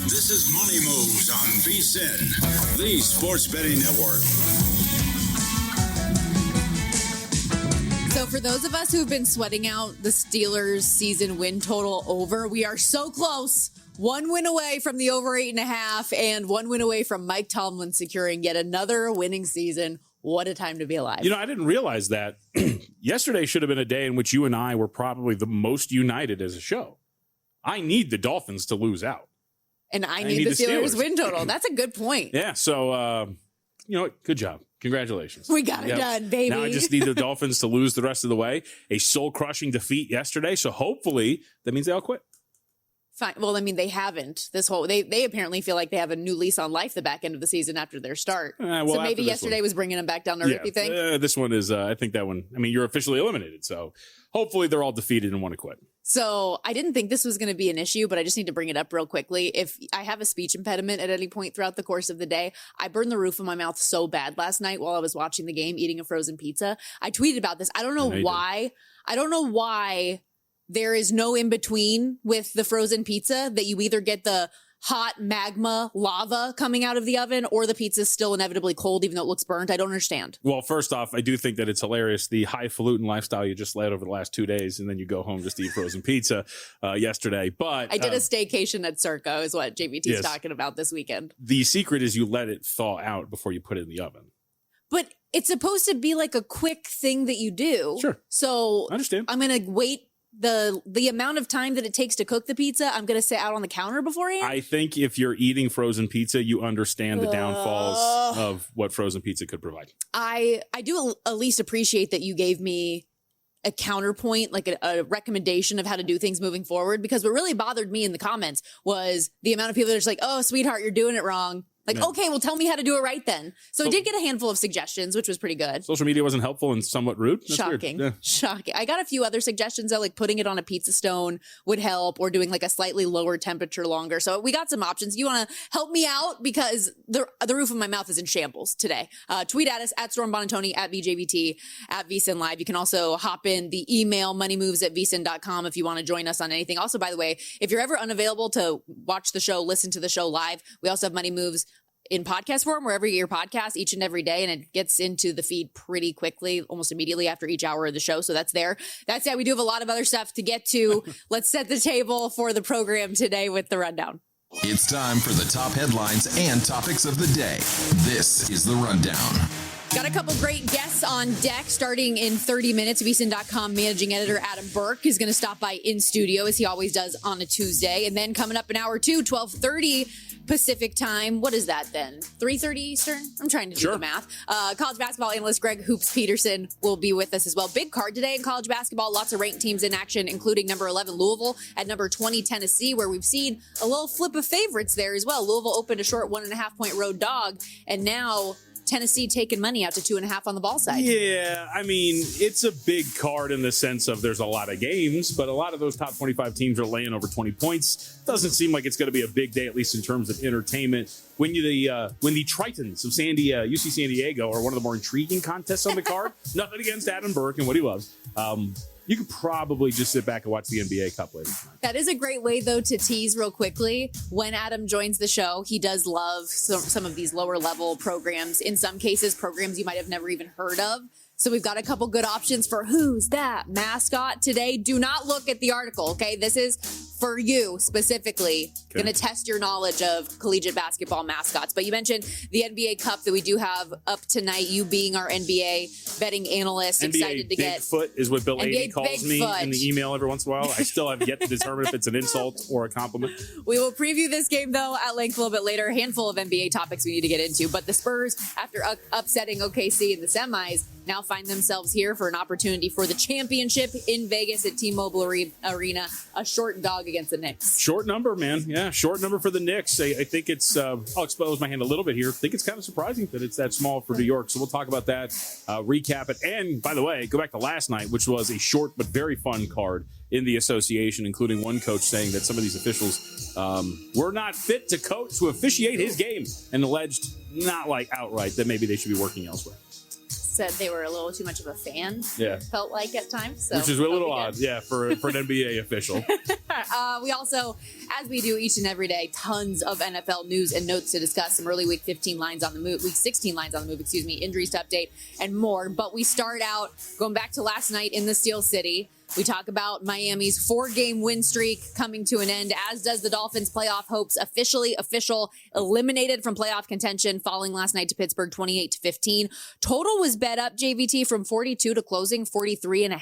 This is Money Moves on VSiN, the sports betting network. So for those of us who've been sweating out the Steelers season win total over, we are so close. One win away from the over 8.5 and one win away from Mike Tomlin securing yet another winning season. What a time to be alive. You know, I didn't realize that. Yesterday should have been a day in which you and I were probably the most united as a show. I need the Dolphins to lose out. And I need the Steelers win total. That's a good point. Yeah, so, you know what? Good job. Congratulations. We got it done, baby. Now I just need the Dolphins to lose the rest of the way. A soul-crushing defeat yesterday, so hopefully that means they all quit. Fine. Well, I mean, they haven't. They apparently feel like they have a new lease on life the back end of the season after their start. So maybe yesterday was bringing them back down to earth, you think? This one is, I think that one, I mean, you're officially eliminated. So hopefully they're all defeated and want to quit. So I didn't think this was going to be an issue, but I just need to bring it up real quickly. If I have a speech impediment at any point throughout the course of the day, I burned the roof of my mouth so bad last night while I was watching the game, eating a frozen pizza. I tweeted about this. I don't know why. I don't know why there is no in between with the frozen pizza, that you either get the hot magma lava coming out of the oven or the pizza is still inevitably cold, even though it looks burnt. I don't understand. Well, first off, I do think that it's hilarious, the highfalutin lifestyle you just led over the last 2 days, and then you go home just to eat frozen pizza yesterday. But I did a staycation at Circa is what JVT is talking about this weekend. The secret is you let it thaw out before you put it in the oven. But it's supposed to be like a quick thing that you do. Sure. So I understand. I'm going to wait the amount of time that it takes to cook the pizza. I'm going to sit out on the counter beforehand. I think if you're eating frozen pizza, you understand the downfalls of what frozen pizza could provide. I do at least appreciate that you gave me a counterpoint, like a recommendation of how to do things moving forward, because what really bothered me in the comments was the amount of people that are just like, oh, sweetheart, you're doing it wrong. Like, okay, well, tell me how to do it right then. So I did get a handful of suggestions, which was pretty good. Social media wasn't helpful and somewhat rude. That's shocking. Weird. Yeah. Shocking. I got a few other suggestions that like putting it on a pizza stone would help, or doing like a slightly lower temperature longer. So we got some options. You want to help me out because the roof of my mouth is in shambles today. Tweet at us at Storm Buonantony, at VJVT, at VSiN Live. You can also hop in the email moneymoves@vsin.com if you want to join us on anything. Also, by the way, if you're ever unavailable to watch the show, listen to the show live, we also have Money Moves in podcast form, wherever you get your podcast, each and every day. And it gets into the feed pretty quickly, almost immediately after each hour of the show. So that's there. That's it. We do have a lot of other stuff to get to. Let's set the table for the program today with the rundown. It's time for the top headlines and topics of the day. This is the rundown. Got a couple great guests on deck starting in 30 minutes. VSiN.com managing editor Adam Burke is going to stop by in studio as he always does on a Tuesday. And then coming up in hour 2, 12:30 Pacific time. What is that then? 3:30 Eastern? I'm trying to do the math. College basketball analyst Greg Hoops Peterson will be with us as well. Big card today in college basketball. Lots of ranked teams in action, including number 11 Louisville at number 20 Tennessee, where we've seen a little flip of favorites there as well. Louisville opened a short 1.5 point road dog, and now Tennessee taking money out to 2.5 on the ball side. Yeah, I mean, it's a big card in the sense of there's a lot of games, but a lot of those top 25 teams are laying over 20 points. Doesn't seem like it's going to be a big day, at least in terms of entertainment. When the Tritons of UC San Diego are one of the more intriguing contests on the card, nothing against Adam Burke and what he loves. You could probably just sit back and watch the NBA Cup later tonight. That is a great way, though, to tease real quickly. When Adam joins the show, he does love some of these lower level programs. In some cases, programs you might have never even heard of. So we've got a couple good options for who's that mascot today. Do not look at the article, okay? This is for you specifically. Okay. Going to test your knowledge of collegiate basketball mascots. But you mentioned the NBA Cup that we do have up tonight. You being our NBA betting analyst, NBA excited to get Bigfoot is what Bill Adie calls me in the email every once in a while. I still have yet to determine if it's an insult or a compliment. We will preview this game, though, at length a little bit later. A handful of NBA topics we need to get into. But the Spurs, after upsetting OKC in the semis, now find themselves here for an opportunity for the championship in Vegas at T-Mobile Arena. A short dog against the Knicks. Short number, man. Yeah, short number for the Knicks. I think it's, I'll expose my hand a little bit here. I think it's kind of surprising that it's that small for New York. So we'll talk about that, recap it. And by the way, go back to last night, which was a short but very fun card in the association, including one coach saying that some of these officials were not fit to officiate his game, and alleged, not like outright, that maybe they should be working elsewhere. said they were a little too much of a fan. Yeah. Felt like at times. So which is a little odd, for an NBA official. We also, as we do each and every day, tons of NFL news and notes to discuss. Some early week 15 lines on the move, week 16 lines on the move, injuries to update and more. But we start out going back to last night in the Steel City. We talk about Miami's 4-game win streak coming to an end, as does the Dolphins' playoff hopes official, eliminated from playoff contention, falling last night to Pittsburgh 28-15. Total was bet up, JVT, from 42 to closing 43.5.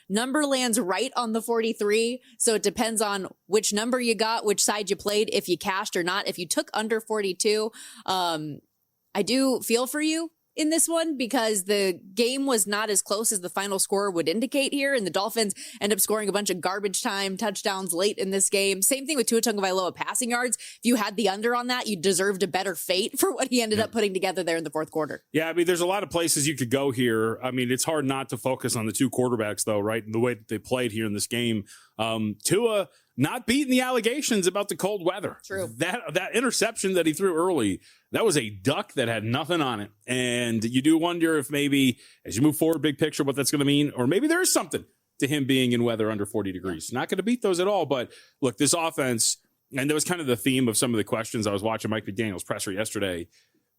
Number lands right on the 43, so it depends on which number you got, which side you played, if you cashed or not. If you took under 42, I do feel for you in this one, because the game was not as close as the final score would indicate here, and the Dolphins end up scoring a bunch of garbage time touchdowns late in this game. Same thing with Tua Tagovailoa passing yards. If you had the under on that, you deserved a better fate for what he ended up putting together there in the fourth quarter. Yeah, I mean, there's a lot of places you could go here. I mean, it's hard not to focus on the two quarterbacks, though, right? The way that they played here in this game. Tua not beating the allegations about the cold weather. True. That interception that he threw early, that was a duck that had nothing on it. And you do wonder if maybe as you move forward, big picture, what that's going to mean, or maybe there is something to him being in weather under 40 degrees. Not going to beat those at all. But look, this offense, and that was kind of the theme of some of the questions. I was watching Mike McDaniel's presser yesterday.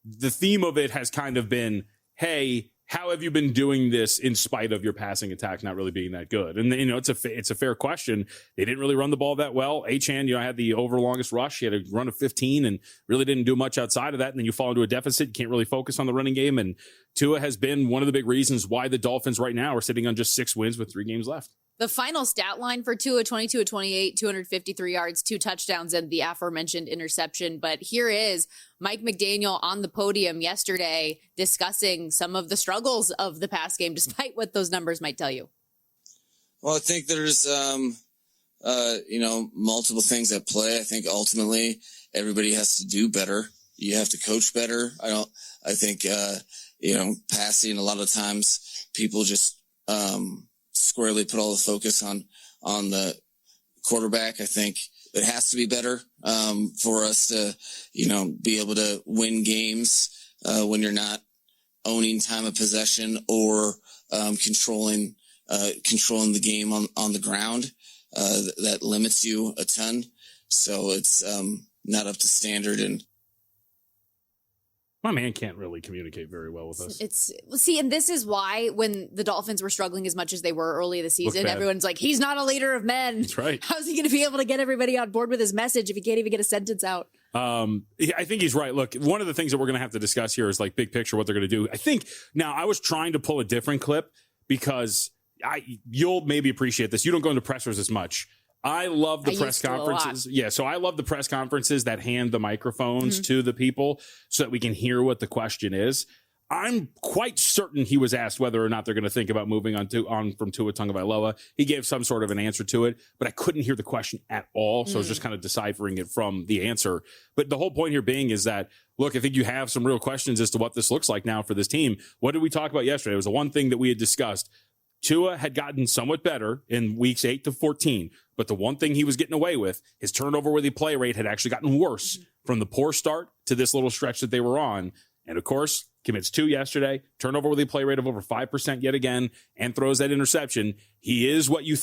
The theme of it has kind of been, hey, how have you been doing this in spite of your passing attack not really being that good? And, it's a fair question. They didn't really run the ball that well. Achane, had the over longest rush. He had a run of 15 and really didn't do much outside of that. And then you fall into a deficit. You can't really focus on the running game. And Tua has been one of the big reasons why the Dolphins right now are sitting on just 6 wins with 3 games left. The final stat line for Tua, 22-28, 253 yards, 2 touchdowns, and the aforementioned interception. But here is Mike McDaniel on the podium yesterday discussing some of the struggles of the pass game, despite what those numbers might tell you. Well, I think there's, multiple things at play. I think ultimately everybody has to do better. You have to coach better. I think passing, a lot of times people just, squarely put all the focus on the quarterback. I think it has to be better for us to, be able to win games when you're not owning time of possession or controlling the game on the ground. That limits you a ton. So it's not up to standard. And my man can't really communicate very well with us. And this is why when the Dolphins were struggling as much as they were early this season, everyone's like, he's not a leader of men. That's right. How's he going to be able to get everybody on board with his message if he can't even get a sentence out? I think he's right. Look, one of the things that we're going to have to discuss here is like big picture, what they're going to do. I think now I was trying to pull a different clip because you'll maybe appreciate this. You don't go into pressers as much. I love the press conferences. Yeah, so I love the press conferences that hand the microphones to the people so that we can hear what the question is. I'm quite certain he was asked whether or not they're going to think about moving on from Tua Tagovailoa. He gave some sort of an answer to it, but I couldn't hear the question at all. So I was just kind of deciphering it from the answer. But the whole point here being is that, look, I think you have some real questions as to what this looks like now for this team. What did we talk about yesterday? It was the one thing that we had discussed. Tua had gotten somewhat better in weeks 8 to 14, but the one thing he was getting away with, his turnover worthy play rate had actually gotten worse from the poor start to this little stretch that they were on. And of course, commits 2 yesterday, turnover worthy play rate of over 5% yet again, and throws that interception. He is what we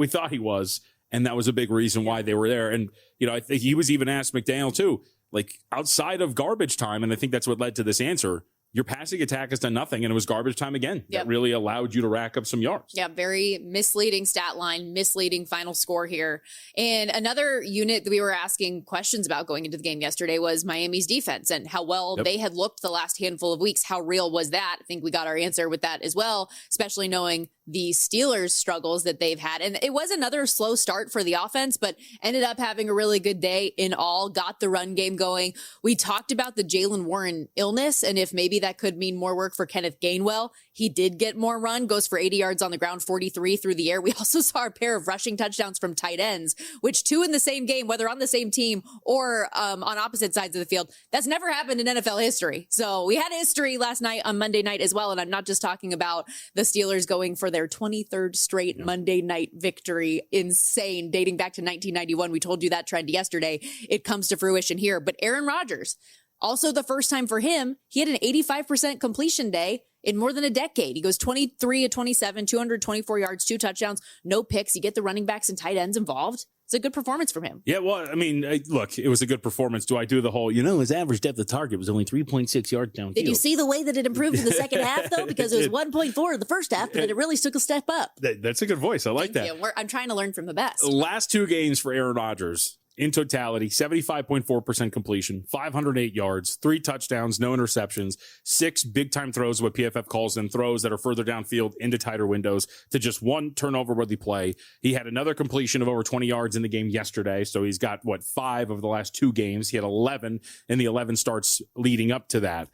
thought he was. And that was a big reason why they were there. And, I think he was even asked McDaniel too, like outside of garbage time. And I think that's what led to this answer. Your passing attack has done nothing, and it was garbage time again. That really allowed you to rack up some yards. Yeah, very misleading stat line, misleading final score here. And another unit that we were asking questions about going into the game yesterday was Miami's defense and how well they had looked the last handful of weeks. How real was that? I think we got our answer with that as well, especially knowing the Steelers' struggles that they've had. And it was another slow start for the offense, but ended up having a really good day in all, got the run game going. We talked about the Jaylen Warren illness and if maybe that could mean more work for Kenneth Gainwell. He did get more run, goes for 80 yards on the ground, 43 through the air. We also saw a pair of rushing touchdowns from tight ends, which 2 in the same game, whether on the same team or on opposite sides of the field, that's never happened in NFL history. So we had history last night on Monday night as well. And I'm not just talking about the Steelers going for their 23rd straight Monday night victory. Insane, dating back to 1991. We told you that trend yesterday. It comes to fruition here. But Aaron Rodgers, also the first time for him, he had an 85% completion day in more than a decade. He goes 23 of 27, 224 yards, 2 touchdowns, no picks. You get the running backs and tight ends involved. It's a good performance from him. Yeah, well, I mean, look, it was a good performance. Do I do the whole, his average depth of target was only 3.6 yards downfield? Did you see the way that it improved in the second half, though? Because it was 1.4 in the first half, but it really took a step up. That's a good voice. I like Thank that. you. I'm trying to learn from the best. Last 2 games for Aaron Rodgers. In totality, 75.4% completion, 508 yards, 3 touchdowns, no interceptions, 6 big-time throws, what PFF calls them, throws that are further downfield into tighter windows, to just 1 turnover-worthy play. He had another completion of over 20 yards in the game yesterday, so he's got, 5 of the last 2 games. He had 11 in the 11 starts leading up to that.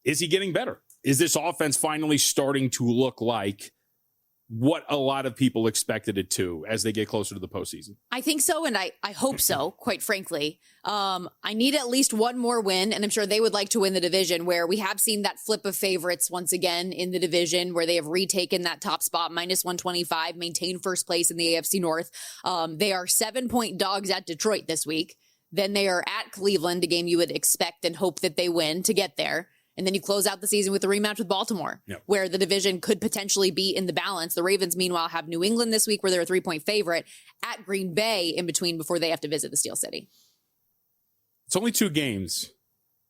Is he getting better? Is this offense finally starting to look like what a lot of people expected it to as they get closer to the postseason? I think so, and I hope so, quite frankly. I need at least one more win, and I'm sure they would like to win the division, where we have seen that flip of favorites once again in the division, where they have retaken that top spot, minus 125, maintain first place in the AFC North. They are 7-point dogs at Detroit this week. Then they are at Cleveland, a game you would expect and hope that they win to get there. And then you close out the season with a rematch with Baltimore, where the division could potentially be in the balance. The Ravens, meanwhile, have New England this week, where they're a 3-point favorite, at Green Bay in between before they have to visit the Steel City. It's only 2 games,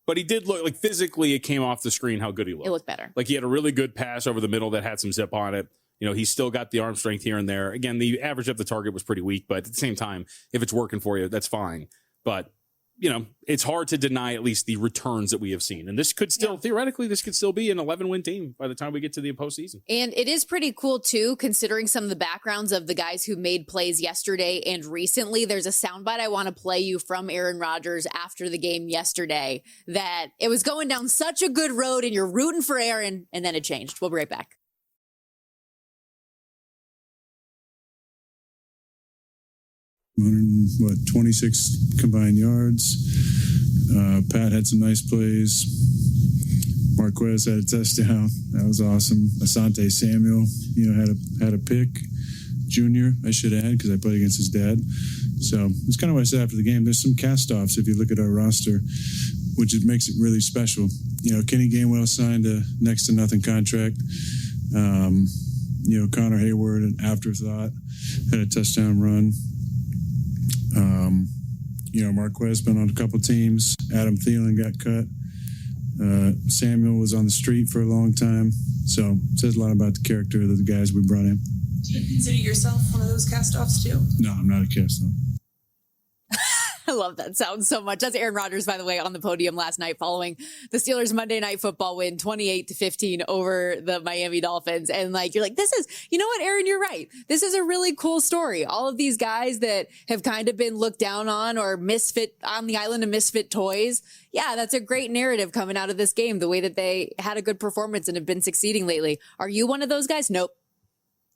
but he did look like physically it came off the screen how good he looked. It looked better. Like he had a really good pass over the middle that had some zip on it. He's still got the arm strength here and there. Again, the average of the target was pretty weak, but at the same time, if it's working for you, that's fine. But it's hard to deny at least the returns that we have seen. And this could still, theoretically, this could still be an 11-win team by the time we get to the postseason. And it is pretty cool, too, considering some of the backgrounds of the guys who made plays yesterday and recently. There's a soundbite I want to play you from Aaron Rodgers after the game yesterday, that it was going down such a good road and you're rooting for Aaron, and then it changed. We'll be right back. 26 combined yards. Pat had some nice plays. Marquez had a touchdown. That was awesome. Asante Samuel, had a pick. Junior, I should add, because I played against his dad. So it's kind of what I said after the game. There's some cast-offs if you look at our roster, which makes it really special. Kenny Gainwell signed a next to nothing contract. Connor Hayward, an afterthought, had a touchdown run. Marquez been on a couple teams. Adam Thielen got cut. Samuel was on the street for a long time. So it says a lot about the character of the guys we brought in. Do you consider yourself one of those cast-offs too? No, I'm not a cast-off. I love that sound so much. That's Aaron Rodgers, by the way, on the podium last night following the Steelers Monday Night Football win 28-15 over the Miami Dolphins. And you're like, this is, you know what, Aaron, you're right. This is a really cool story. All of these guys that have kind of been looked down on or misfit on the island of misfit toys. Yeah, that's a great narrative coming out of this game, the way that they had a good performance and have been succeeding lately. Are you one of those guys? Nope.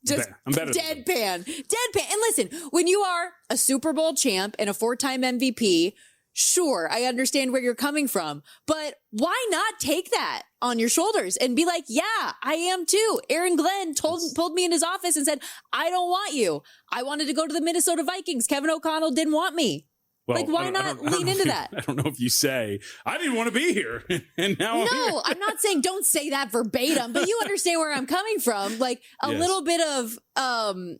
Just I'm better deadpan. And listen, when you are a Super Bowl champ and a 4-time MVP, sure, I understand where you're coming from, but why not take that on your shoulders and be like, yeah, I am too. Aaron Glenn pulled me in his office and said, I don't want you. I wanted to go to the Minnesota Vikings. Kevin O'Connell didn't want me. Well, why not lean into that? I don't know if you say, I didn't want to be here. And now No, I'm not saying don't say that verbatim, but you understand where I'm coming from. Little bit of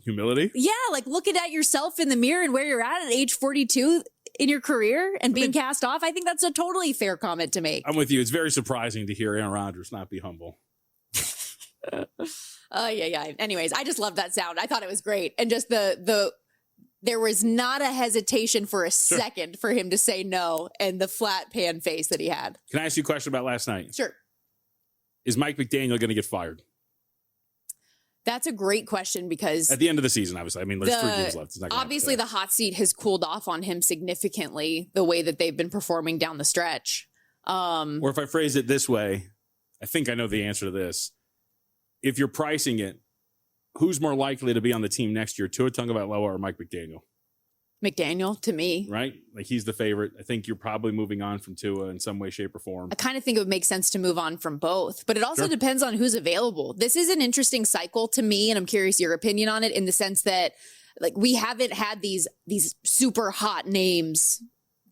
humility. Yeah, looking at yourself in the mirror and where you're at age 42 in your career and being cast off. I think that's a totally fair comment to make. I'm with you. It's very surprising to hear Aaron Rodgers not be humble. Yeah. Anyways, I just love that sound. I thought it was great. And just there was not a hesitation for a second for him to say no, and the flat pan face that he had. Can I ask you a question about last night? Sure. Is Mike McDaniel going to get fired? That's a great question, because at the end of the season, obviously. I mean, there's 3 games left. It's not obviously, the hot seat has cooled off on him significantly, the way that they've been performing down the stretch. Or if I phrase it this way, I think I know the answer to this. If you're pricing it, who's more likely to be on the team next year, Tua Tagovailoa or Mike McDaniel? McDaniel, to me. Right? He's the favorite. I think you're probably moving on from Tua in some way, shape, or form. I kind of think it would make sense to move on from both, but it also depends on who's available. This is an interesting cycle to me, and I'm curious your opinion on it, in the sense that we haven't had these super hot names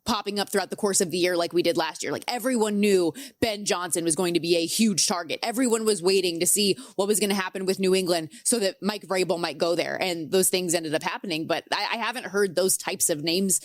popping up throughout the course of the year like we did last year. Like everyone knew Ben Johnson was going to be a huge target. Everyone was waiting to see what was going to happen with New England so that Mike Vrabel might go there. And those things ended up happening. But I haven't heard those types of names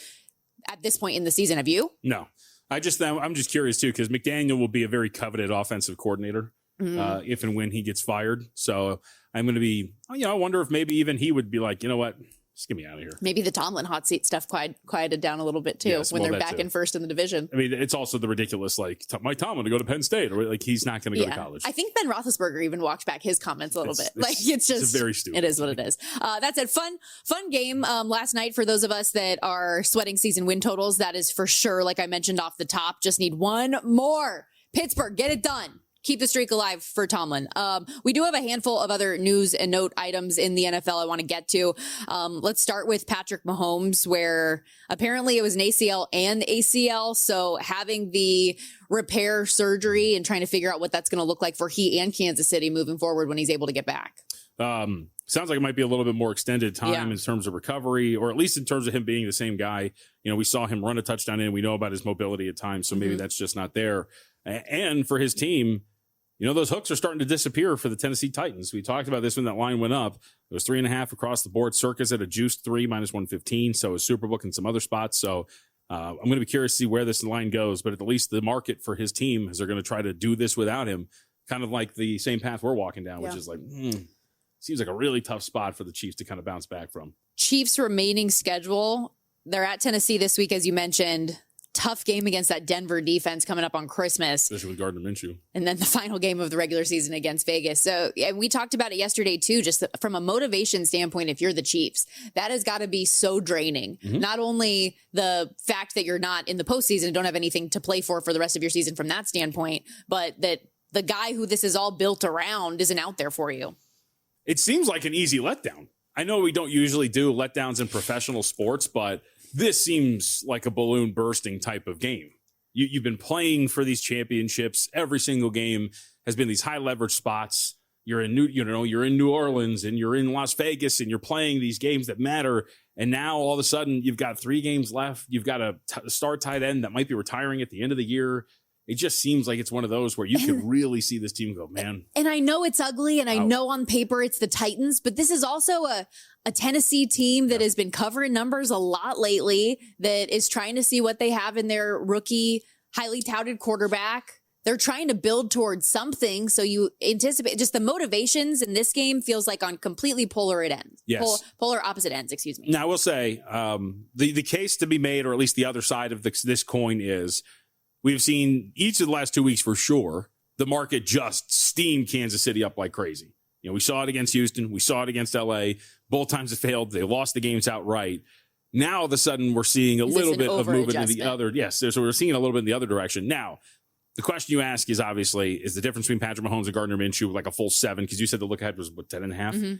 at this point in the season. Have you? No. I'm just curious too, because McDaniel will be a very coveted offensive coordinator if and when he gets fired. So I'm going to be, I wonder if maybe even he would be like, you know what? Just get me out of here. Maybe the Tomlin hot seat stuff quieted down a little bit too when they're back in first in the division. I mean, it's also the ridiculous, like Mike Tomlin to go to Penn State, or like he's not going to go to college. I think Ben Roethlisberger even walked back his comments a little bit. It's very stupid. It is what it is. That said, fun game last night for those of us that are sweating season win totals. That is for sure. Like I mentioned off the top, just need one more. Pittsburgh, get it done. Keep the streak alive for Tomlin. We do have a handful of other news and note items in the NFL I want to get to. Let's start with Patrick Mahomes, where apparently it was an ACL and ACL. So having the repair surgery and trying to figure out what that's going to look like for he and Kansas City moving forward when he's able to get back. Sounds like it might be a little bit more extended time in terms of recovery, or at least in terms of him being the same guy. We saw him run a touchdown in. We know about his mobility at times, so maybe that's just not there. And for his team, those hooks are starting to disappear for the Tennessee Titans. We talked about this when that line went up. It was 3.5 across the board. Circus at a juiced 3 -115. So is Superbook and some other spots. So I'm going to be curious to see where this line goes. But at least the market for his team is they're going to try to do this without him. Kind of like the same path we're walking down, which is like, seems like a really tough spot for the Chiefs to kind of bounce back from. Chiefs remaining schedule. They're at Tennessee this week, as you mentioned. Tough game against that Denver defense coming up on Christmas. Especially with Gardner Minshew. And then the final game of the regular season against Vegas. So and we talked about it yesterday too, just from a motivation standpoint, if you're the Chiefs, that has got to be so draining. Not only the fact that you're not in the postseason and don't have anything to play for the rest of your season from that standpoint, but that the guy who this is all built around isn't out there for you. It seems like an easy letdown. I know we don't usually do letdowns in professional sports, but this seems like a balloon bursting type of game. You've been playing for these championships. Every single game has been these high leverage spots. You're in New Orleans and you're in Las Vegas and you're playing these games that matter. And now all of a sudden you've got 3 games left. You've got a star tight end that might be retiring at the end of the year. It just seems like it's one of those where you can really see this team go, man. And I know it's ugly, and I know on paper it's the Titans, but this is also a Tennessee team that has been covering numbers a lot lately, that is trying to see what they have in their rookie, highly touted quarterback. They're trying to build towards something, so you anticipate just the motivations in this game feels like on completely polar ends. Yes. Polar opposite ends, excuse me. Now, I will say the case to be made, or at least the other side of this coin is, we've seen each of the last 2 weeks for sure, the market just steamed Kansas City up like crazy. We saw it against Houston. We saw it against LA. Both times it failed. They lost the games outright. Now, all of a sudden, we're seeing a little bit of movement in the other. Yes, so we're seeing a little bit in the other direction. Now, the question you ask is obviously, is the difference between Patrick Mahomes and Gardner Minshew like a full 7? Because you said the look ahead was, 10.5?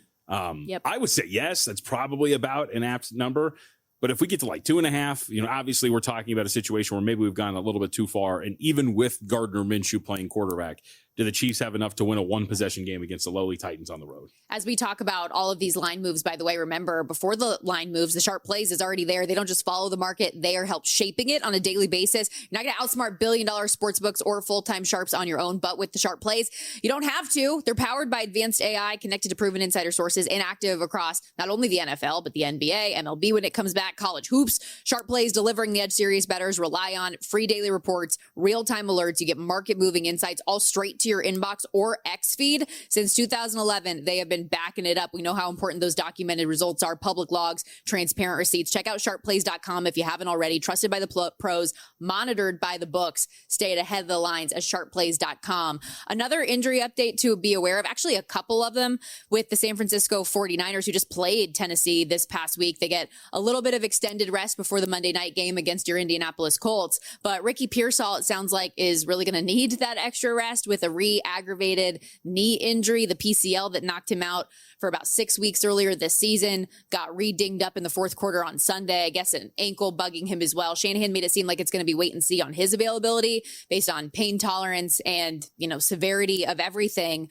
Yep. I would say yes. That's probably about an apt number. But if we get to like 2.5, obviously we're talking about a situation where maybe we've gone a little bit too far. And even with Gardner Minshew playing quarterback, do the Chiefs have enough to win a 1-possession game against the lowly Titans on the road? As we talk about all of these line moves, by the way, remember, before the line moves, the Sharp Plays is already there. They don't just follow the market. They are help shaping it on a daily basis. You're not going to outsmart billion-dollar sports books or full-time Sharps on your own, but with the Sharp Plays, you don't have to. They're powered by advanced AI, connected to proven insider sources, and active across not only the NFL, but the NBA, MLB when it comes back, college hoops. Sharp Plays delivering the edge serious bettors rely on free daily reports, real-time alerts. You get market-moving insights all straight to your inbox or X feed. Since 2011, they have been backing it up. We know how important those documented results are, public logs, transparent receipts. Check out sharpplays.com if you haven't already. Trusted by the pros, monitored by the books. Stay ahead of the lines at sharpplays.com. Another injury update to be aware of, actually a couple of them, with the San Francisco 49ers who just played Tennessee this past week. They get a little bit of extended rest before the Monday night game against your Indianapolis Colts. But Ricky Pearsall, it sounds like, is really going to need that extra rest with a aggravated knee injury, the PCL that knocked him out for about 6 weeks earlier this season, got re-dinged up in the fourth quarter on Sunday. I guess an ankle bugging him as well. Shanahan made it seem like it's going to be wait and see on his availability based on pain tolerance and, severity of everything.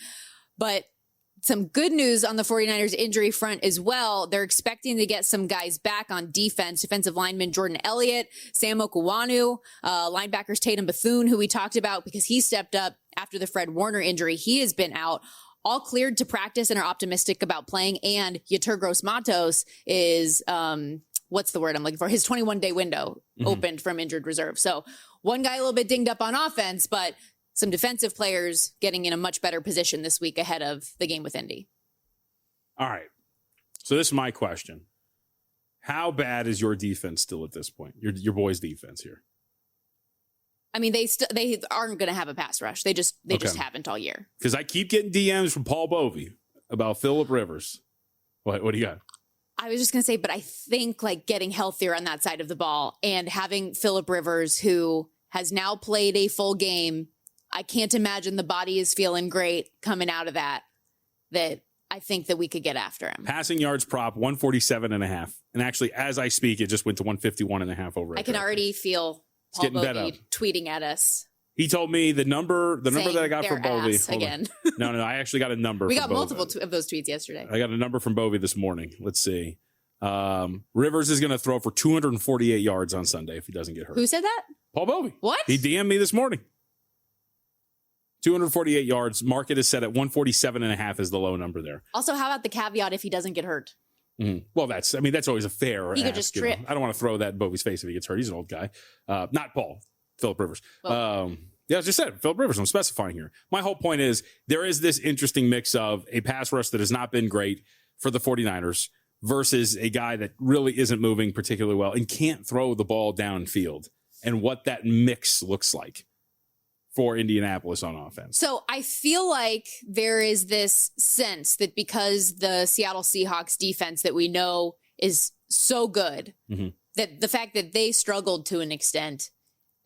But some good news on the 49ers injury front as well. They're expecting to get some guys back on defense. Defensive lineman Jordan Elliott, Sam Okuwanu, linebackers Tatum Bethune, who we talked about because he stepped up after the Fred Warner injury. He has been out. All cleared to practice and are optimistic about playing. And Yetur Gross-Matos is, what's the word I'm looking for? His 21-day window opened from injured reserve. So one guy a little bit dinged up on offense, but some defensive players getting in a much better position this week ahead of the game with Indy. All right. So this is my question. How bad is your defense still at this point? Your boys' defense here? I mean, they aren't going to have a pass rush. They just haven't all year. Because I keep getting DMs from Paul Bovey about Phillip Rivers. What do you got? I was just going to say, but I think like getting healthier on that side of the ball and having Phillip Rivers, who has now played a full game, I can't imagine the body is feeling great coming out of that I think that we could get after him. Passing yards prop, 147.5. And actually, as I speak, it just went to 151.5 over. I can already feel Paul Bovey tweeting at us. He told me the number that I got from Bovey. Again. No, I actually got a number. We got multiple of those tweets yesterday. I got a number from Bovey this morning. Let's see. Rivers is going to throw for 248 yards on Sunday if he doesn't get hurt. Who said that? Paul Bovey. What? He DM'd me this morning. 248 yards. Market is set at 147.5 is the low number there. Also, how about the caveat if he doesn't get hurt? Mm-hmm. Well, that's always a fair He ask, could just trip. I don't want to throw that in Bovey's face if he gets hurt. He's an old guy. Not Paul. Phillip Rivers. Well, yeah, as I said, Phillip Rivers, I'm specifying here. My whole point is there is this interesting mix of a pass rush that has not been great for the 49ers versus a guy that really isn't moving particularly well and can't throw the ball downfield, and what that mix looks like for Indianapolis on offense. So I feel like there is this sense that because the Seattle Seahawks defense that we know is so good, that the fact that they struggled to an extent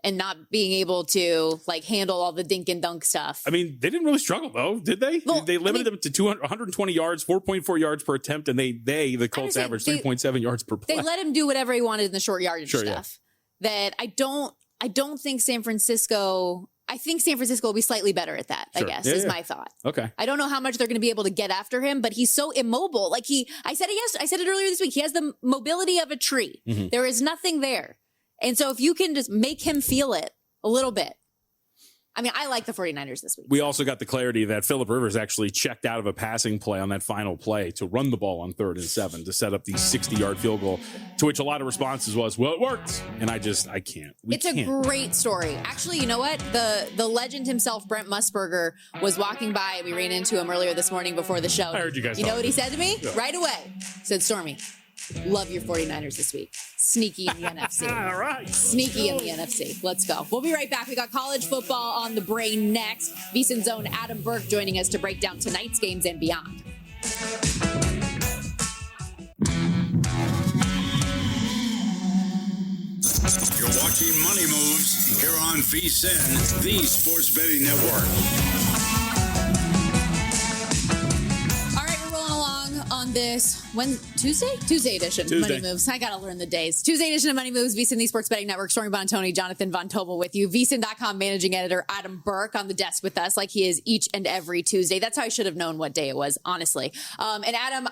and not being able to like handle all the dink and dunk stuff. I mean, they didn't really struggle though, did they? Well, they limited them to 120 yards, 4.4 yards per attempt, and the Colts averaged 3.7 yards per play. They let him do whatever he wanted in the short yardage stuff. Yeah. That I don't think San Francisco. I think San Francisco will be slightly better at that, I guess, is my thought. Okay. I don't know how much they're going to be able to get after him, but he's so immobile. Like I said it earlier this week. He has the mobility of a tree. There is nothing there. And so if you can just make him feel it a little bit. I mean, I like the 49ers this week. We also got the clarity that Phillip Rivers actually checked out of a passing play on that final play to run the ball on 3rd and 7 to set up the 60-yard field goal, to which a lot of responses was, well, it worked. And I can't. It's a great story. Actually, you know what? The legend himself, Brent Musburger, was walking by. We ran into him earlier this morning before the show. I heard you guys. You know what he said to me? Yeah. Right away. Said, Stormy, love your 49ers this week. Sneaky in the NFC. All right. Sneaky in the NFC. Let's go. We'll be right back. We got college football on the brain next. VSiN's own Adam Burke joining us to break down tonight's games and beyond. You're watching Money Moves here on VSiN, the Sports Betting Network. On this Tuesday edition of Money Moves. I gotta learn the days. Tuesday edition of Money Moves, VSiN, the Sports Betting Network. Stormy Buonantony, Jonathan Von Tobel with you. VSiN.com managing editor Adam Burke on the desk with us, like he is each and every Tuesday. That's how I should have known what day it was, honestly. And Adam,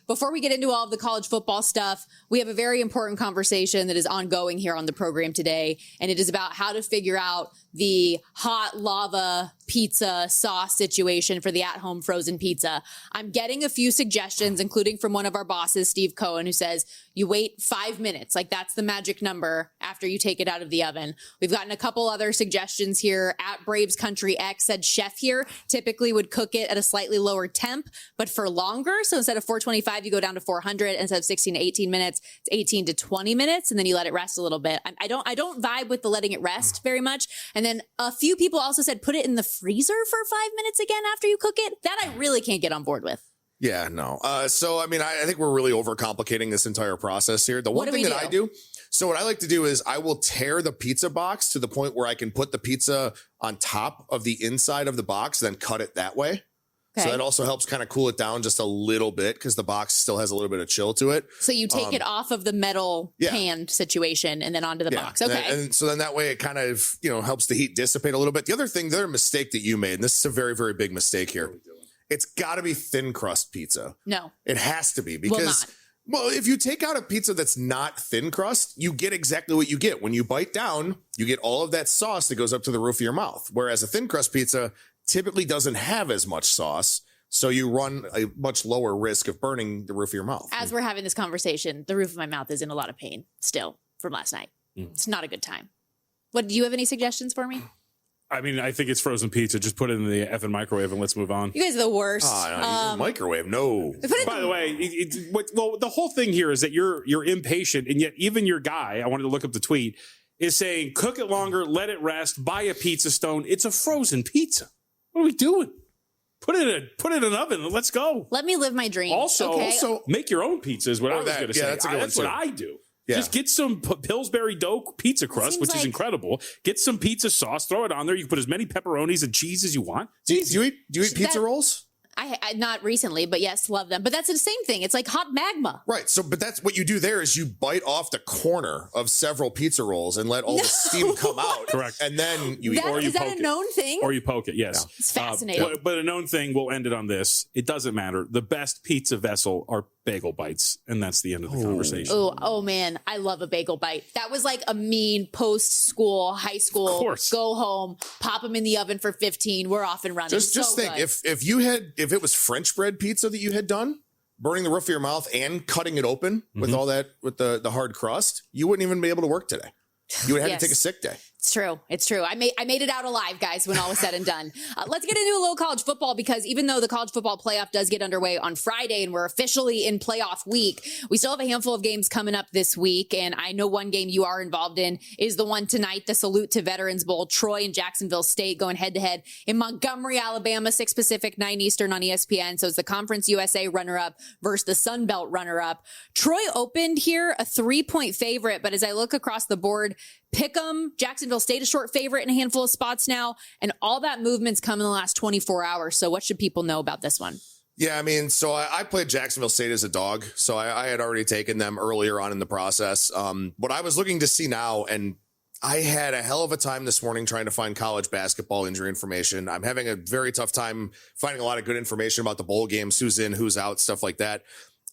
before we get into all of the college football stuff, we have a very important conversation that is ongoing here on the program today, and it is about how to figure out the hot lava pizza sauce situation for the at-home frozen pizza. I'm getting a few suggestions, including from one of our bosses, Steve Cohen, who says you wait 5 minutes. Like that's the magic number after you take it out of the oven. We've gotten a couple other suggestions here. At Braves Country X said chef here typically would cook it at a slightly lower temp, but for longer. So instead of 425, you go down to 400. Instead of 16 to 18 minutes, it's 18 to 20 minutes. And then you let it rest a little bit. I don't vibe with the letting it rest very much. And then a few people also said put it in the freezer for 5 minutes again after you cook it. That I really can't get on board with. Yeah, no. So, I mean, I think we're really overcomplicating this entire process here. The one thing that I do, so what I like to do is I will tear the pizza box to the point where I can put the pizza on top of the inside of the box, then cut it that way. Okay. So that also helps kind of cool it down just a little bit because the box still has a little bit of chill to it. So you take it off of the metal pan situation and then onto the box. Okay. And so then that way it kind of, helps the heat dissipate a little bit. The other mistake that you made, and this is a very, very big mistake here, it's got to be thin crust pizza. No. It has to be because, well, if you take out a pizza that's not thin crust, you get exactly what you get. When you bite down, you get all of that sauce that goes up to the roof of your mouth. Whereas a thin crust pizza typically doesn't have as much sauce. So you run a much lower risk of burning the roof of your mouth. As we're having this conversation, the roof of my mouth is in a lot of pain still from last night. It's not a good time. Do you have any suggestions for me? I mean, I think it's frozen pizza. Just put it in the effing microwave and let's move on. You guys are the worst. Oh, no, microwave, no. By the way, the whole thing here is that you're impatient, and yet even your guy, I wanted to look up the tweet, is saying, cook it longer, let it rest, buy a pizza stone. It's a frozen pizza. What are we doing? Put it in an oven and let's go. Let me live my dream. Also make your own pizza is what I was going to say. That's what I do. Yeah. Just get some Pillsbury dough pizza crust, which is incredible. Get some pizza sauce, throw it on there. You can put as many pepperonis and cheese as you want. Do you eat pizza rolls? I not recently, but yes, love them. But that's the same thing. It's like hot magma. Right. So, but that's what you do there is you bite off the corner of several pizza rolls and let all the steam come out. Correct. And then you eat. Is that a known thing? Or you poke it, yes. Yeah. It's fascinating. But a known thing, we'll end it on this. It doesn't matter. The best pizza vessel are bagel bites. And that's the end of the conversation. Oh, man. I love a bagel bite. That was like a mean post-school, high school. Of course. Go home, pop them in the oven for 15. We're off and running. Just think, if it was French bread pizza that you had done, burning the roof of your mouth and cutting it open with all that, with the hard crust, you wouldn't even be able to work today. You would have to take a sick day. It's true. It's true. I made it out alive, guys, when all was said and done. Let's get into a little college football because even though the college football playoff does get underway on Friday and we're officially in playoff week, we still have a handful of games coming up this week. And I know one game you are involved in is the one tonight, the Salute to Veterans Bowl, Troy and Jacksonville State going head to head in Montgomery, Alabama, 6 Pacific, 9 Eastern on ESPN. So it's the Conference USA runner-up versus the Sun Belt runner-up. Troy opened here a 3-point favorite, but as I look across the board, Pick'em, Jacksonville State a short favorite in a handful of spots now, and all that movement's come in the last 24 hours. So what should people know about this one? Yeah, I mean, so I played Jacksonville State as a dog, so I had already taken them earlier on in the process. What I was looking to see now, and I had a hell of a time this morning trying to find college basketball injury information. I'm having a very tough time finding a lot of good information about the bowl games, who's in, who's out, stuff like that.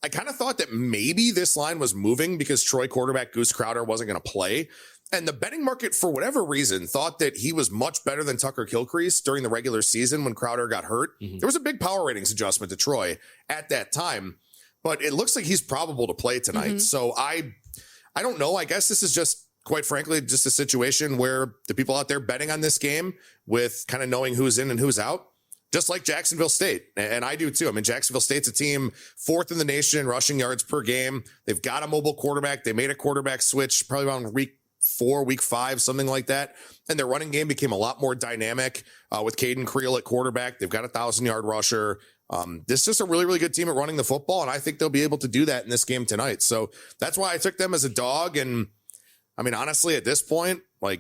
I kind of thought that maybe this line was moving because Troy quarterback Goose Crowder wasn't going to play. And the betting market, for whatever reason, thought that he was much better than Tucker Kilcrease during the regular season when Crowder got hurt. There was a big power ratings adjustment to Troy at that time, but it looks like he's probable to play tonight. So I don't know. I guess this is just, quite frankly, just a situation where the people out there betting on this game with kind of knowing who's in and who's out, just like Jacksonville State. And I do too. I mean, Jacksonville State's a team 4th in the nation in rushing yards per game. They've got a mobile quarterback. They made a quarterback switch probably around week 5, something like that. And their running game became a lot more dynamic with Caden Creel at quarterback. They've got a 1,000-yard rusher. This is just a really, really good team at running the football. And I think they'll be able to do that in this game tonight. So that's why I took them as a dog. And I mean, honestly, at this point, you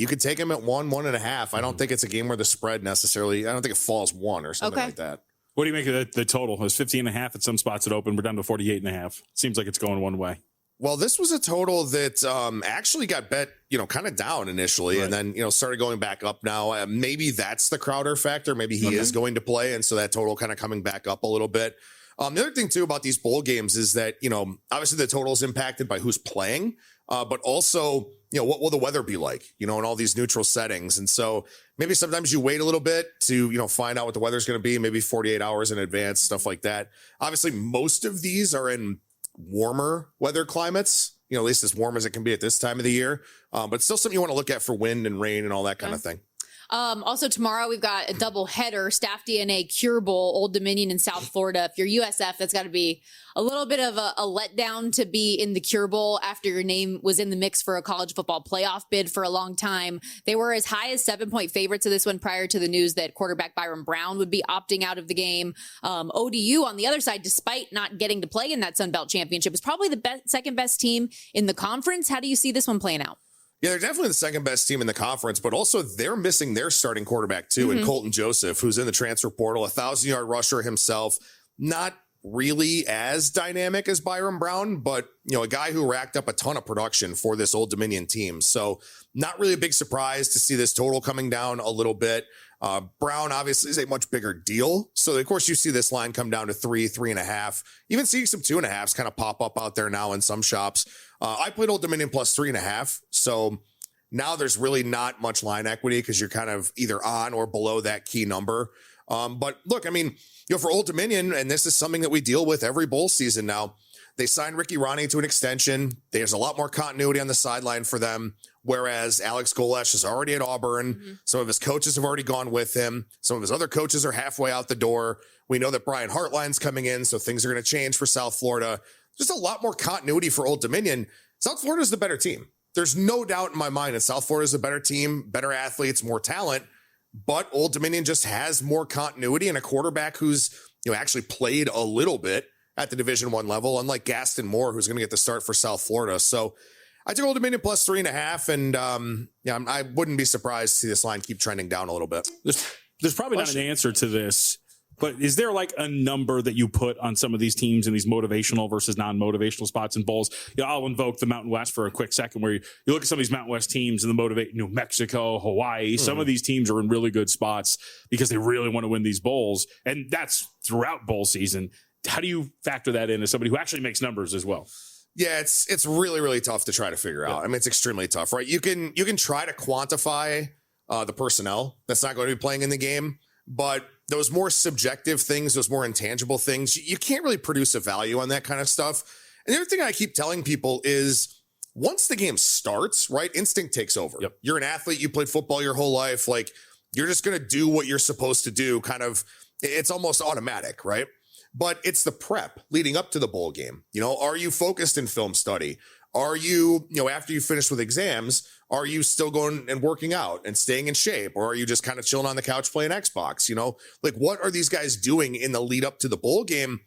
could take them at 1.5. I don't think it's a game where the spread necessarily, I don't think it falls 1 or something like that. What do you make of the total? It was 50.5 at some spots it opened. We're down to 48.5. Seems like it's going one way. Well, this was a total that actually got bet, kind of down initially and then, started going back up now. Maybe that's the Crowder factor. Maybe he is going to play. And so that total kind of coming back up a little bit. The other thing, too, about these bowl games is that, obviously the total is impacted by who's playing, but also, what will the weather be like, in all these neutral settings. And so maybe sometimes you wait a little bit to, find out what the weather's going to be, maybe 48 hours in advance, stuff like that. Obviously, most of these are in warmer weather climates, at least as warm as it can be at this time of the year. But still something you want to look at for wind and rain and all that kind of thing. Also tomorrow we've got a double header, Staff DNA Cure Bowl, Old Dominion in South Florida. If you're USF, that's got to be a little bit of a letdown to be in the Cure Bowl after your name was in the mix for a college football playoff bid for a long time. They were as high as 7-point favorites of this one prior to the news that quarterback Byron Brown would be opting out of the game. ODU on the other side, despite not getting to play in that Sun Belt Championship, is probably the second best team in the conference. How do you see this one playing out? Yeah, they're definitely the second best team in the conference, but also they're missing their starting quarterback too, and Colton Joseph, who's in the transfer portal, 1,000-yard rusher himself, not really as dynamic as Byron Brown, but a guy who racked up a ton of production for this Old Dominion team. So not really a big surprise to see this total coming down a little bit. Brown obviously is a much bigger deal. So of course you see this line come down to 3.5, even seeing some 2.5s kind of pop up out there now in some shops. I played Old Dominion plus 3.5. So now there's really not much line equity because you're kind of either on or below that key number. But look, I mean, for Old Dominion, and this is something that we deal with every bowl season now, they signed Ricky Ronnie to an extension. There's a lot more continuity on the sideline for them, whereas Alex Golesh is already at Auburn. Mm-hmm. Some of his coaches have already gone with him. Some of his other coaches are halfway out the door. We know that Brian Hartline's coming in, so things are going to change for South Florida. Just a lot more continuity for Old Dominion. South Florida is the better team. There's no doubt in my mind that South Florida is a better team, better athletes, more talent. But Old Dominion just has more continuity and a quarterback who's actually played a little bit at the Division I level, unlike Gaston Moore, who's going to get the start for South Florida. So I took Old Dominion plus 3.5, and I wouldn't be surprised to see this line keep trending down a little bit. There's probably not an answer to this, but is there like a number that you put on some of these teams in these motivational versus non-motivational spots in bowls? I'll invoke the Mountain West for a quick second, where you look at some of these Mountain West teams and the motivate New Mexico, Hawaii. Some of these teams are in really good spots because they really want to win these bowls, and that's throughout bowl season. How do you factor that in as somebody who actually makes numbers as well? Yeah, it's really, really tough to try to figure out. I mean, it's extremely tough, right? You can try to quantify the personnel that's not going to be playing in the game, but those more subjective things, those more intangible things, you can't really produce a value on that kind of stuff. And the other thing I keep telling people is once the game starts, right, instinct takes over. Yep. You're an athlete, you played football your whole life. Like, you're just going to do what you're supposed to do. Kind of, it's almost automatic, right? But it's the prep leading up to the bowl game. Are you focused in film study? Are you, after you finish with exams, are you still going and working out and staying in shape? Or are you just kind of chilling on the couch playing Xbox? Like, what are these guys doing in the lead up to the bowl game?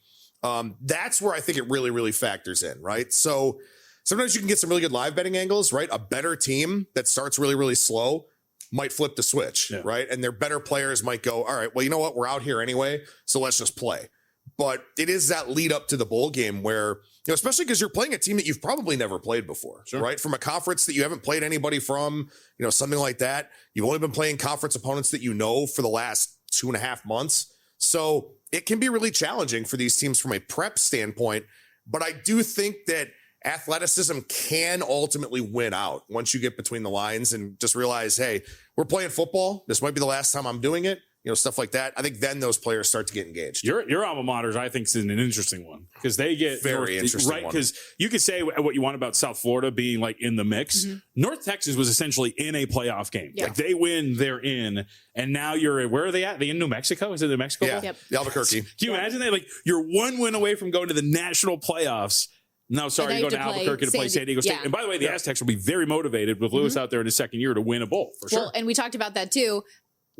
That's where I think it really, really factors in, right? So sometimes you can get some really good live betting angles, right? A better team that starts really, really slow might flip the switch, right? And their better players might go, all right, well, you know what? We're out here anyway, so let's just play. But it is that lead up to the bowl game where, especially because you're playing a team that you've probably never played before, right? From a conference that you haven't played anybody from, something like that. You've only been playing conference opponents that for the last 2.5 months. So it can be really challenging for these teams from a prep standpoint. But I do think that athleticism can ultimately win out once you get between the lines and just realize, hey, we're playing football. This might be the last time I'm doing it. Stuff like that. I think then those players start to get engaged. Your alma mater, I think, is an interesting one because they get very interesting, right? Because you could say what you want about South Florida being like in the mix. Mm-hmm. North Texas was essentially in a playoff game. Yeah. Like they win, they're in, and now where are they at? They in New Mexico? Is it New Mexico? Yeah, yep. Albuquerque. Can you imagine that? Like you're one win away from going to the national playoffs. No, sorry, you go to Albuquerque to play San Diego State. Yeah. And by the way, the Aztecs will be very motivated with Lewis out there in his second year to win a bowl for sure. And we talked about that too.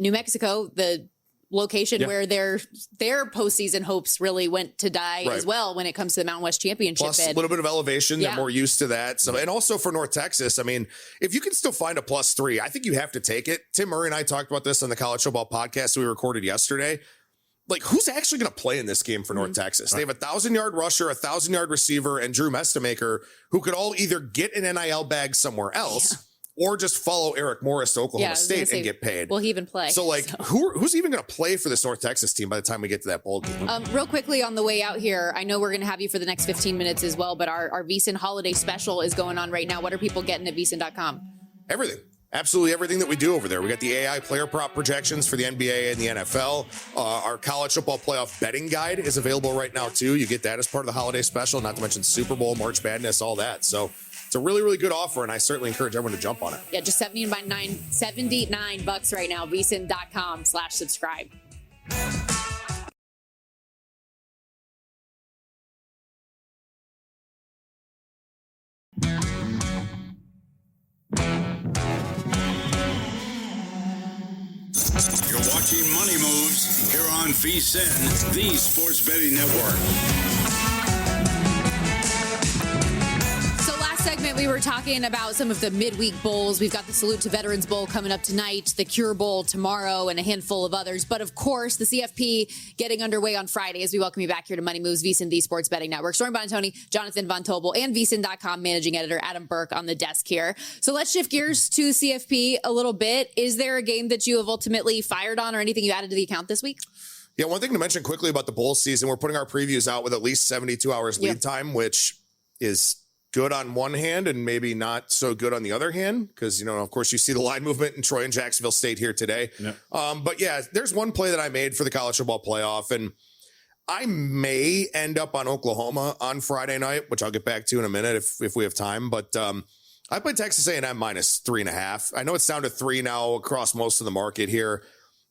New Mexico, the location where their postseason hopes really went to die as well when it comes to the Mountain West Championship. Plus a little bit of elevation. They're more used to that. So, and also for North Texas, I mean, if you can still find a +3, I think you have to take it. Tim Murray and I talked about this on the College Football podcast we recorded yesterday. Like, who's actually going to play in this game for North Texas? They have a 1,000-yard rusher, a 1,000-yard receiver, and Drew Mestamaker, who could all either get an NIL bag somewhere else or just follow Eric Morris to Oklahoma State and get paid. Will he even play? So, who's even going to play for this North Texas team by the time we get to that bowl game? Real quickly on the way out here, I know we're going to have you for the next 15 minutes as well, but our VSiN holiday special is going on right now. What are people getting at VSiN.com? Everything. Absolutely everything that we do over there. We got the AI player prop projections for the NBA and the NFL. Our college football playoff betting guide is available right now, too. You get that as part of the holiday special, not to mention Super Bowl, March Madness, all that. So it's a really, really good offer, and I certainly encourage everyone to jump on it. Yeah, just $79 right now, VSiN.com/subscribe. You're watching Money Moves here on VSiN, the Sports Betting Network. segment, we were talking about some of the midweek bowls. We've got the Salute to Veterans Bowl coming up tonight, the Cure Bowl tomorrow, and a handful of others. But of course, the CFP getting underway on Friday as we welcome you back here to Money Moves, VSiN, the Sports Betting Network. Stormy Buonantony, Jonathan Von Tobel, and VSiN.com managing editor Adam Burke on the desk here. So let's shift gears to CFP a little bit. Is there a game that you have ultimately fired on or anything you added to the account this week? Yeah, one thing to mention quickly about the bowl season, we're putting our previews out with at least 72 hours lead time, which is good on one hand and maybe not so good on the other hand because, of course, you see the line movement in Troy and Jacksonville State here today. Yeah. But yeah, there's one play that I made for the college football playoff, and I may end up on Oklahoma on Friday night, which I'll get back to in a minute if we have time. But I played Texas A&M minus 3.5. I know it's down to 3 now across most of the market here.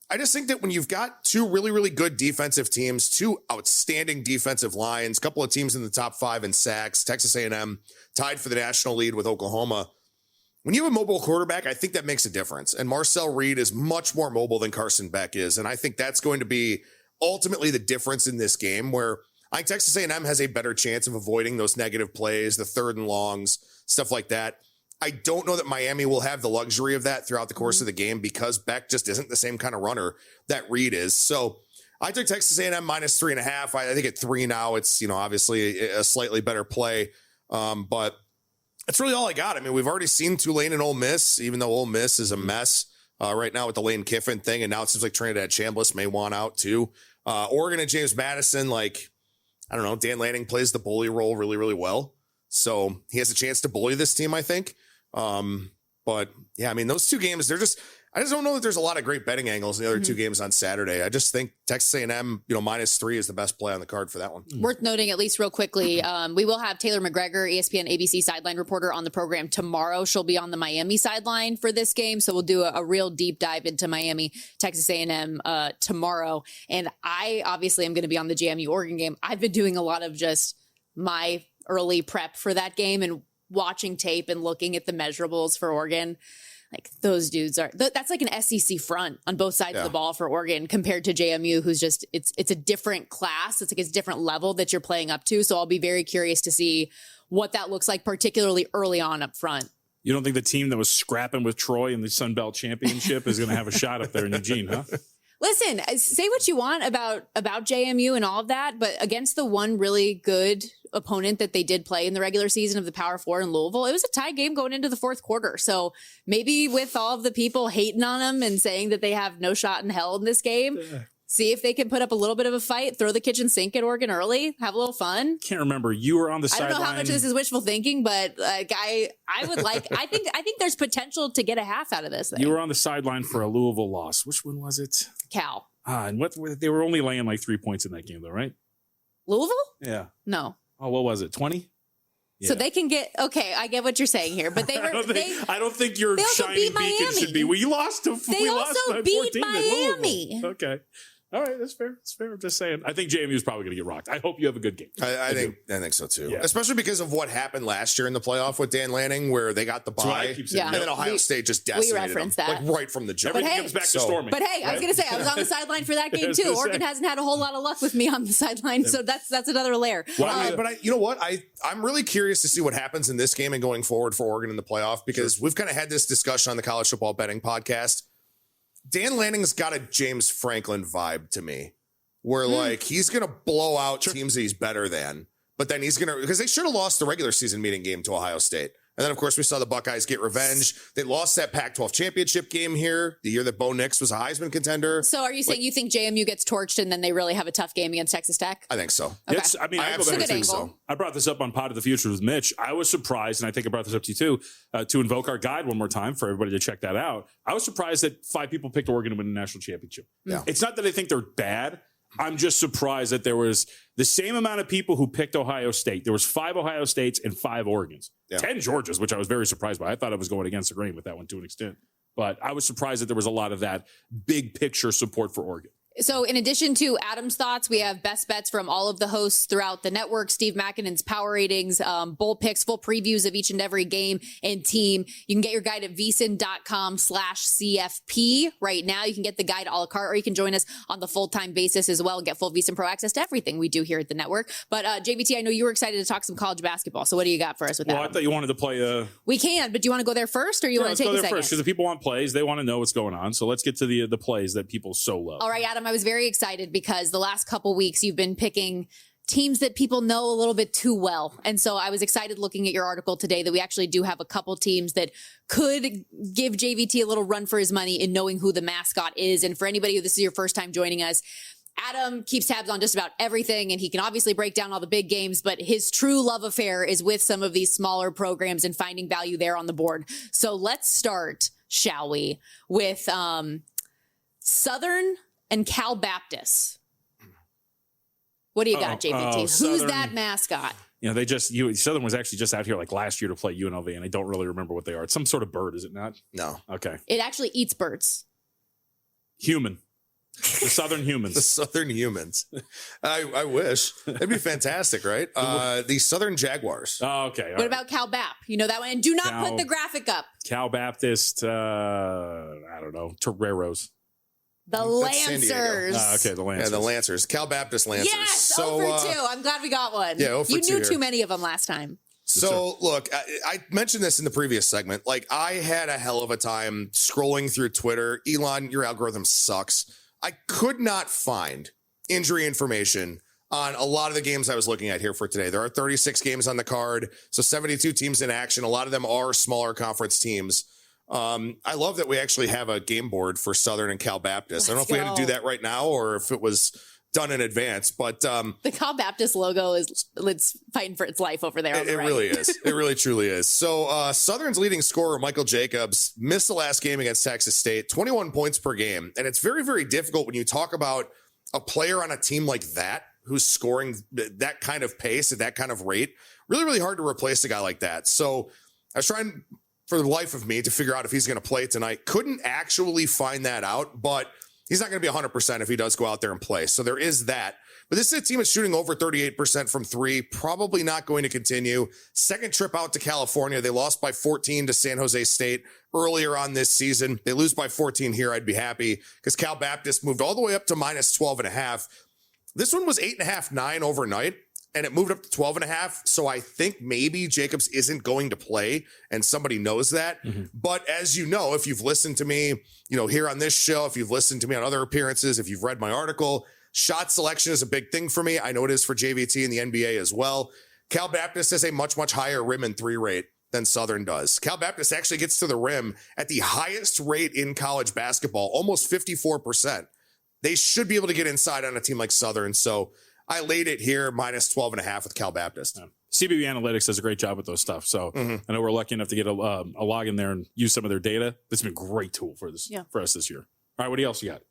I just think that when you've got two really, really good defensive teams, two outstanding defensive lines, a couple of teams in the top 5 in sacks, Texas A&M tied for the national lead with Oklahoma. When you have a mobile quarterback, I think that makes a difference. And Marcel Reed is much more mobile than Carson Beck is. And I think that's going to be ultimately the difference in this game where I think Texas A&M has a better chance of avoiding those negative plays, the 3rd and longs, stuff like that. I don't know that Miami will have the luxury of that throughout the course of the game because Beck just isn't the same kind of runner that Reed is. So I took Texas A&M minus 3.5. I think at 3 now, it's, obviously a slightly better play. But that's really all I got. I mean, we've already seen Tulane and Ole Miss, even though Ole Miss is a mess right now with the Lane Kiffin thing. And now it seems like Trinidad Chambliss may want out too. Oregon and James Madison, I don't know, Dan Lanning plays the bully role really, really well. So he has a chance to bully this team, I think. But yeah, I mean, those two games, I just don't know that there's a lot of great betting angles in the other two games on Saturday. I just think Texas A&M, minus 3 is the best play on the card for that one. Worth noting, at least real quickly, we will have Taylor McGregor, ESPN ABC sideline reporter, on the program tomorrow. She'll be on the Miami sideline for this game. So we'll do a real deep dive into Miami, Texas A&M tomorrow. And I obviously am going to be on the JMU Oregon game. I've been doing a lot of just my early prep for that game and watching tape and looking at the measurables for Oregon. Like those dudes that's like an SEC front on both sides of the ball for Oregon compared to JMU, who's just, it's a different class. It's like a different level that you're playing up to. So I'll be very curious to see what that looks like, particularly early on up front. You don't think the team that was scrapping with Troy in the Sun Belt Championship is going to have a shot up there in Eugene, huh? Listen, say what you want about JMU and all of that, but against the one really good opponent that they did play in the regular season of the Power 4 in Louisville, it was a tie game going into the 4th quarter. So maybe with all of the people hating on them and saying that they have no shot in hell in this game, see if they can put up a little bit of a fight, throw the kitchen sink at Oregon early, have a little fun. Can't remember. You were on the sideline. I don't know how much of this is wishful thinking, but I would like, I think there's potential to get a half out of this thing. You were on the sideline for a Louisville loss. Which one was it? Cal. And they were only laying like 3 points in that game though, right? Louisville? Yeah. No. Oh, what was it? 20? Yeah. So they can get, okay, I get what you're saying here, but they were, I don't think your shining beacon should be, we lost to, they also beat Miami. Okay. All right, that's fair. That's fair. I'm just saying. I think JMU is probably going to get rocked. I hope you have a good game. I think so too. Yeah. Especially because of what happened last year in the playoff with Dan Lanning, where they got the bye, and then Ohio State just decimated we referenced them, that right from the jump. Everything comes back to Stormy. But hey, I was going to say I was on the sideline for that game too. Oregon hasn't had a whole lot of luck with me on the sideline, so that's another layer. Well, you know what? I'm really curious to see what happens in this game and going forward for Oregon in the playoff because we've kind of had this discussion on the College Football Betting Podcast. Dan Lanning's got a James Franklin vibe to me. Where he's going to blow out teams that he's better than, but then he's going to, because they should have lost the regular season meeting game to Ohio State. And then, of course, we saw the Buckeyes get revenge. They lost that Pac-12 championship game here, the year that Bo Nix was a Heisman contender. So are you saying you think JMU gets torched and then they really have a tough game against Texas Tech? I think so. Okay. Yes, I mean, I absolutely think so. I brought this up on Pod of the Future with Mitch. I was surprised, and I think I brought this up to you too, to invoke our guide one more time for everybody to check that out. I was surprised that 5 people picked Oregon to win the national championship. Yeah. It's not that I think they're bad. I'm just surprised that there was the same amount of people who picked Ohio State. There was 5 Ohio States and 5 Oregons, 10 Georgias, which I was very surprised by. I thought I was going against the grain with that one to an extent, but I was surprised that there was a lot of that big picture support for Oregon. So in addition to Adam's thoughts, we have best bets from all of the hosts throughout the network, Steve Makinen's power ratings, bowl picks, full previews of each and every game and team. You can get your guide at VSiN.com/CFP right now. You can get the guide a la carte, or you can join us on the full-time basis as well and get full VSiN Pro access to everything we do here at the network. But JVT, I know you were excited to talk some college basketball. So what do you got for us with that? Well, I thought you wanted to play. We can, but do you want to go there first, or you want to take a second? First, because the people want plays. They want to know what's going on. So let's get to the plays that people so love. All right, Adam, I was very excited because the last couple weeks you've been picking teams that people know a little bit too well. And so I was excited looking at your article today that we actually do have a couple teams that could give JVT a little run for his money in knowing who the mascot is. And for anybody who this is your first time joining us, Adam keeps tabs on just about everything, and he can obviously break down all the big games, but his true love affair is with some of these smaller programs and finding value there on the board. So let's start, shall we, with Southern and Cal Baptist. What do you got, JVT? Who's Southern, that mascot? You know, Southern was actually just out here like last year to play UNLV, and I don't really remember what they are. It's some sort of bird, is it not? No. Okay. It actually eats birds. Human. The Southern Humans. The Southern Humans. I wish. That'd be fantastic, right? The Southern Jaguars. Oh, okay. What about Cal Bap? You know that one? And do not put the graphic up. Cal Baptist, I don't know, Toreros. The Lancers. Okay, the Lancers. Yeah, the Lancers. Cal Baptist Lancers. Yes, so, 0 for 2. I'm glad we got one. Yeah, 0 for 2 You knew here. too many of them last time. So, look, I mentioned this in the previous segment. Like, I had a hell of a time scrolling through Twitter. Elon, your algorithm sucks. I could not find injury information on a lot of the games I was looking at here for today. There are 36 games on the card, so 72 teams in action. A lot of them are smaller conference teams. I love that we actually have a game board for Southern and Cal Baptist. I don't know if we had to do that right now or if it was done in advance, but the Cal Baptist logo it's fighting for its life over there. It really is. It really truly is. So Southern's leading scorer, Michael Jacobs, missed the last game against Texas State, 21 points per game. And it's very, very difficult when you talk about a player on a team like that who's scoring that kind of pace at that kind of rate. Really, really hard to replace a guy like that. So I was trying for the life of me to figure out if he's going to play tonight. Couldn't actually find that out, but he's not going to be 100% if he does go out there and play. So there is that. But this is a team that's shooting over 38% from three. Probably not going to continue. Second trip out to California. They lost by 14 to San Jose State earlier on this season. They lose by 14 here. I'd be happy because Cal Baptist moved all the way up to minus 12.5. This one was 8.5, 9 overnight, and it moved up to 12.5. So I think maybe Jacobs isn't going to play, and somebody knows that. Mm-hmm. But as you know, if you've listened to me, here on this show, if you've listened to me on other appearances, if you've read my article, shot selection is a big thing for me. I know it is for JVT and the NBA as well. Cal Baptist has a much, much higher rim and three rate than Southern does. Cal Baptist actually gets to the rim at the highest rate in college basketball, almost 54%. They should be able to get inside on a team like Southern. So I laid it here minus 12.5 with Cal Baptist. Yeah. CBB Analytics does a great job with those stuff. So I know we're lucky enough to get a log in there and use some of their data. It's been a great tool for us this year. All right, what else you got?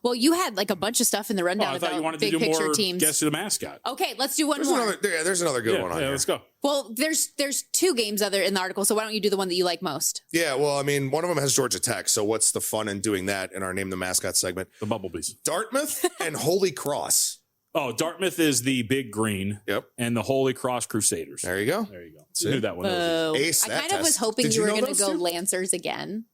Well, you had like a bunch of stuff in the rundown. I thought you wanted big to do picture more teams. Guess who the mascot. Okay, let's do one more. There's another good one on here. Let's go. Well, there's two games other in the article, so why don't you do the one that you like most? Yeah, well, I mean, one of them has Georgia Tech, so what's the fun in doing that in our Name the Mascot segment? The Bumblebees. Dartmouth and Holy Cross. Oh, Dartmouth is the Big Green. Yep. And the Holy Cross Crusaders. There you go. You knew that one. Ace, I kind of was hoping you were going to go Lancers again.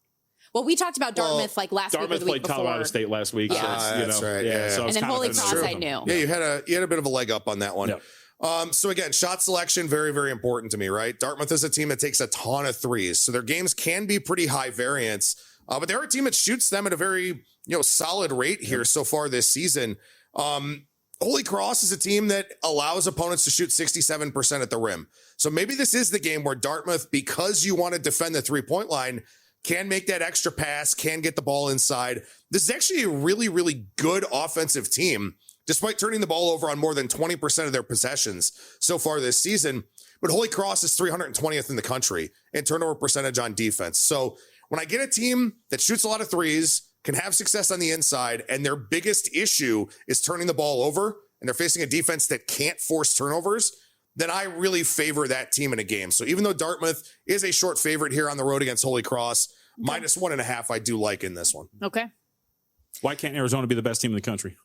Well, we talked about Dartmouth last week or the week before. Dartmouth played Colorado State last week. Yeah. That's right. Yeah. So and then Holy Cross, I knew. Yeah, you had a bit of a leg up on that one. Yep. So again, shot selection, very, very important to me, right? Dartmouth is a team that takes a ton of threes. So their games can be pretty high variance. But they're a team that shoots them at a very, solid rate here so far this season. Holy Cross is a team that allows opponents to shoot 67% at the rim. So maybe this is the game where Dartmouth, because you want to defend the 3-point line, can make that extra pass, can get the ball inside. This is actually a really, really good offensive team, despite turning the ball over on more than 20% of their possessions so far this season. But Holy Cross is 320th in the country in turnover percentage on defense. So when I get a team that shoots a lot of threes, can have success on the inside, and their biggest issue is turning the ball over, and they're facing a defense that can't force turnovers, then I really favor that team in a game. So even though Dartmouth is a short favorite here on the road against Holy Cross, minus 1.5, I do like in this one. Okay. Why can't Arizona be the best team in the country?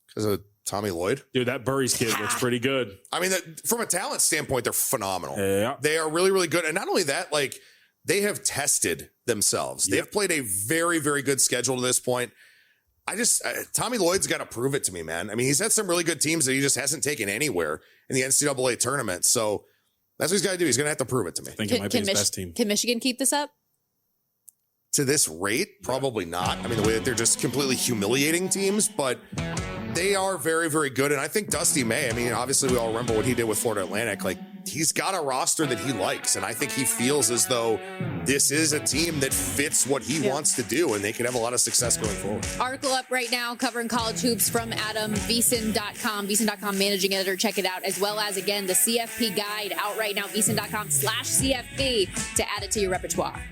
Because of Tommy Lloyd. Dude, that Burries kid looks pretty good. I mean, from a talent standpoint, they're phenomenal. Yeah. They are really, really good. And not only that, like, they have tested themselves. Yep. They've played a very, very good schedule to this point. Tommy Lloyd's got to prove it to me, man. I mean, he's had some really good teams that he just hasn't taken anywhere in the NCAA tournament. So that's what he's got to do. He's going to have to prove it to me. I think it might be his best team. Can Michigan keep this up? To this rate, probably not. I mean, the way that they're just completely humiliating teams, but they are very, very good. And I think Dusty May, I mean, obviously we all remember what he did with Florida Atlantic. Like, he's got a roster that he likes. And I think he feels as though this is a team that fits what he wants to do, and they can have a lot of success going forward. Article up right now covering college hoops from Adam, VSiN.com, VSiN.com managing editor. Check it out. As well as, again, the CFP guide out right now, VSiN.com/CFP to add it to your repertoire.